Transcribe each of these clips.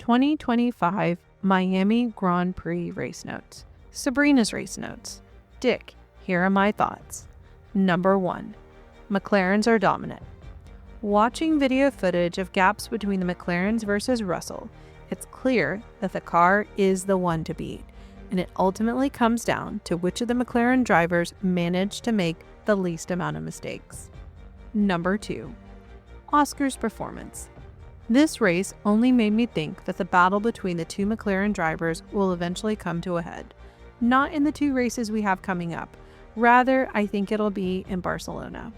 2025 Miami Grand Prix race notes. Sabrina's race notes. Dick, here are my thoughts. Number 1. McLarens are dominant. Watching video footage of gaps between the McLarens versus Russell, it's clear that the car is the one to beat, and it ultimately comes down to which of the McLaren drivers managed to make the least amount of mistakes. Number 2. Oscar's performance. This race only made me think that the battle between the two McLaren drivers will eventually come to a head. Not in the 2 races we have coming up. Rather, I think it'll be in Barcelona.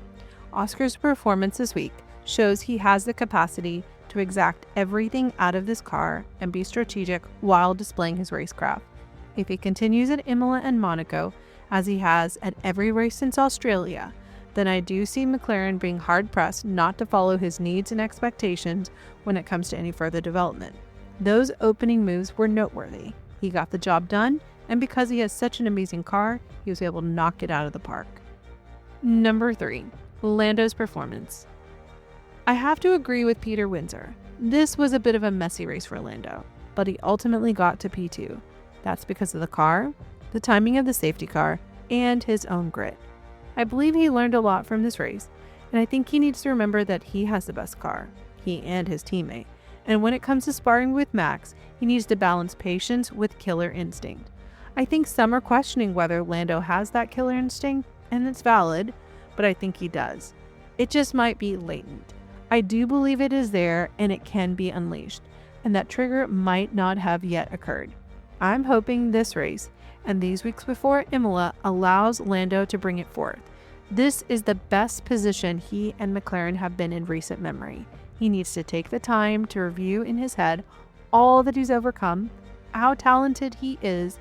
Oscar's performance this week shows he has the capacity to exact everything out of this car and be strategic while displaying his racecraft. If he continues at Imola and Monaco, as he has at every race since Australia, then I do see McLaren being hard-pressed not to follow his needs and expectations when it comes to any further development. Those opening moves were noteworthy. He got the job done, and because he has such an amazing car, he was able to knock it out of the park. Number 3. Lando's performance. I have to agree with Peter Windsor. This was a bit of a messy race for Lando, but he ultimately got to P2. That's because of the car, the timing of the safety car, and his own grit. I believe he learned a lot from this race, and I think he needs to remember that he has the best car, he and his teammate, and when it comes to sparring with Max, he needs to balance patience with killer instinct. I think some are questioning whether Lando has that killer instinct, and it's valid, but I think he does. It just might be latent. I do believe it is there and it can be unleashed, and that trigger might not have yet occurred. I'm hoping this race and these weeks before Imola allows Lando to bring it forth. This is the best position he and McLaren have been in recent memory. He needs to take the time to review in his head all that he's overcome, how talented he is,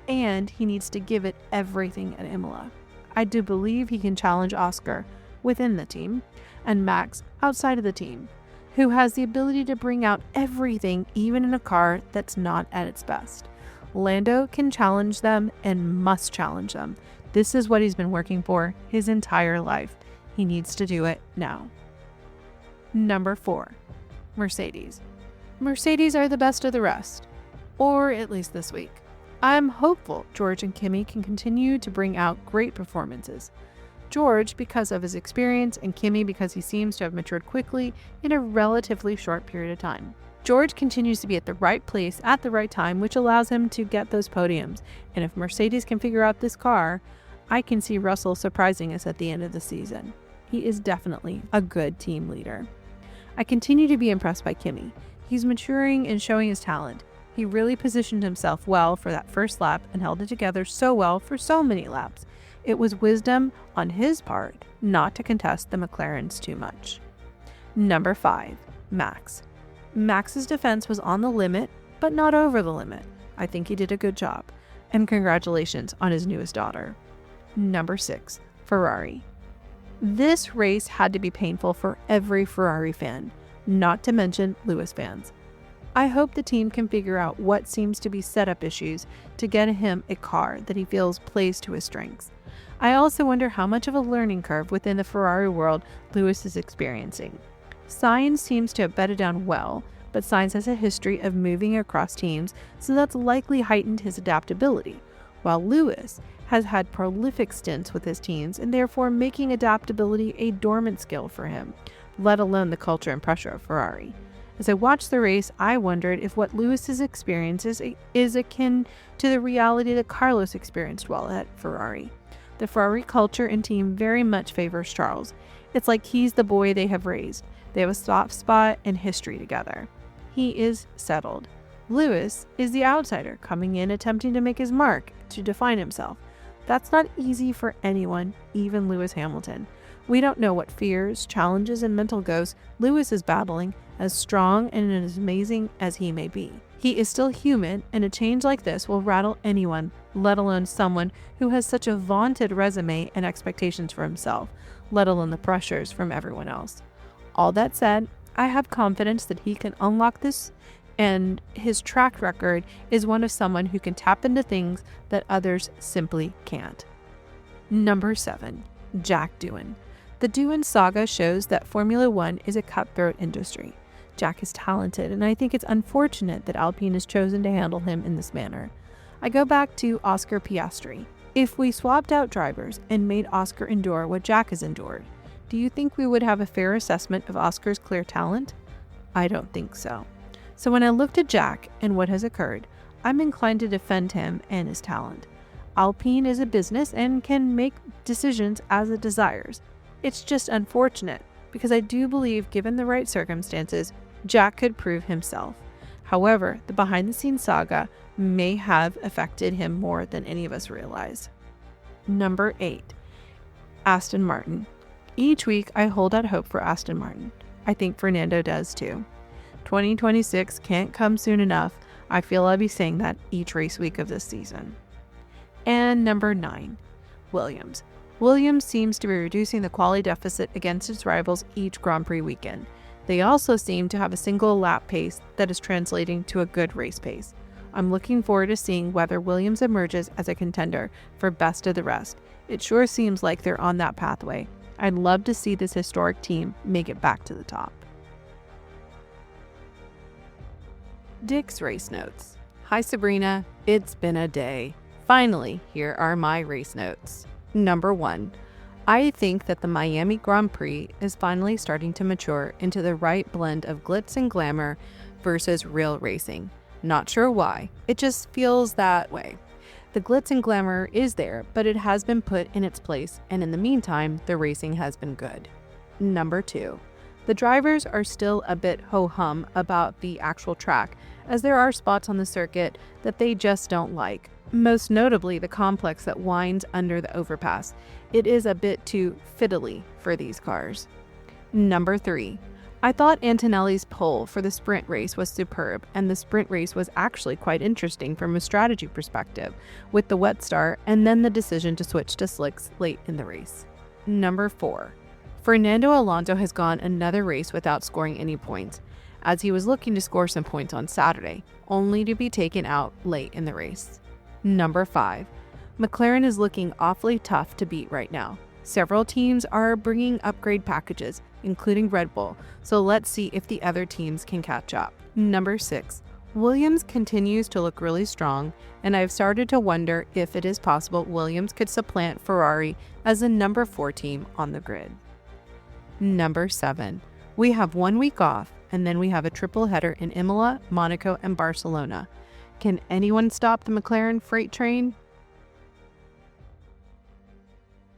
and he needs to give it everything at Imola. I do believe he can challenge Oscar within the team and Max outside of the team, who has the ability to bring out everything even in a car that's not at its best. Lando can challenge them and must challenge them. This is what he's been working for his entire life. He needs to do it now. Number 4. Mercedes. Mercedes are the best of the rest, or at least this week. I'm hopeful George and Kimi can continue to bring out great performances. George because of his experience, and Kimi because he seems to have matured quickly in a relatively short period of time. George continues to be at the right place at the right time, which allows him to get those podiums. And if Mercedes can figure out this car, I can see Russell surprising us at the end of the season. He is definitely a good team leader. I continue to be impressed by Kimi. He's maturing and showing his talent. He really positioned himself well for that first lap and held it together so well for so many laps. It was wisdom on his part not to contest the McLarens too much. Number 5. Max. Max's defense was on the limit, but not over the limit. I think he did a good job. And congratulations on his newest daughter. Number 6. Ferrari. This race had to be painful for every Ferrari fan, not to mention Lewis fans. I hope the team can figure out what seems to be setup issues to get him a car that he feels plays to his strengths. I also wonder how much of a learning curve within the Ferrari world Lewis is experiencing. Sainz seems to have bedded down well, but Sainz has a history of moving across teams, so that's likely heightened his adaptability, while Lewis has had prolific stints with his teams and therefore making adaptability a dormant skill for him, let alone the culture and pressure of Ferrari. As I watched the race, I wondered if what Lewis's experience is akin to the reality that Carlos experienced while at Ferrari. The Ferrari culture and team very much favors Charles. It's like he's the boy they have raised. They have a soft spot and history together. He is settled. Lewis is the outsider coming in attempting to make his mark, to define himself. That's not easy for anyone, even Lewis Hamilton. We don't know what fears, challenges, and mental ghosts Lewis is battling, as strong and as amazing as he may be. He is still human, and a change like this will rattle anyone, let alone someone who has such a vaunted resume and expectations for himself, let alone the pressures from everyone else. All that said, I have confidence that he can unlock this, and his track record is one of someone who can tap into things that others simply can't. Number 7. Jack Doohan. The Doohan saga shows that Formula One is a cutthroat industry. Jack is talented, and I think it's unfortunate that Alpine has chosen to handle him in this manner. I go back to Oscar Piastri. If we swapped out drivers and made Oscar endure what Jack has endured, do you think we would have a fair assessment of Oscar's clear talent? I don't think so. So when I looked at Jack and what has occurred, I'm inclined to defend him and his talent. Alpine is a business and can make decisions as it desires. It's just unfortunate because I do believe, given the right circumstances, Jack could prove himself. However, the behind-the-scenes saga may have affected him more than any of us realize. Number 8. Aston Martin. Each week I hold out hope for Aston Martin. I think Fernando does too. 2026 can't come soon enough. I feel I'll be saying that each race week of this season. And number 9. Williams. Williams seems to be reducing the quality deficit against its rivals each Grand Prix weekend. They also seem to have a single lap pace that is translating to a good race pace. I'm looking forward to seeing whether Williams emerges as a contender for best of the rest. It sure seems like they're on that pathway. I'd love to see this historic team make it back to the top. Dick's race notes. Hi Sabrina, it's been a day. Finally, here are my race notes. Number 1. I think that the Miami Grand Prix is finally starting to mature into the right blend of glitz and glamour versus real racing. Not sure why, it just feels that way. The glitz and glamour is there, but it has been put in its place, and in the meantime, the racing has been good. Number 2. The drivers are still a bit ho-hum about the actual track, as there are spots on the circuit that they just don't like. Most notably the complex that winds under the overpass. It is a bit too fiddly for these cars. Number 3. I thought Antonelli's pole for the sprint race was superb, and the sprint race was actually quite interesting from a strategy perspective, with the wet start and then the decision to switch to slicks late in the race. Number 4. Fernando Alonso has gone another race without scoring any points, as he was looking to score some points on Saturday, only to be taken out late in the race. Number 5. McLaren is looking awfully tough to beat right now. Several teams are bringing upgrade packages, including Red Bull, so let's see if the other teams can catch up. Number 6. Williams continues to look really strong, and I've started to wonder if it is possible Williams could supplant Ferrari as the number 4 team on the grid. Number 7. We have 1 week off, and then we have a triple header in Imola, Monaco, and Barcelona. Can anyone stop the McLaren freight train?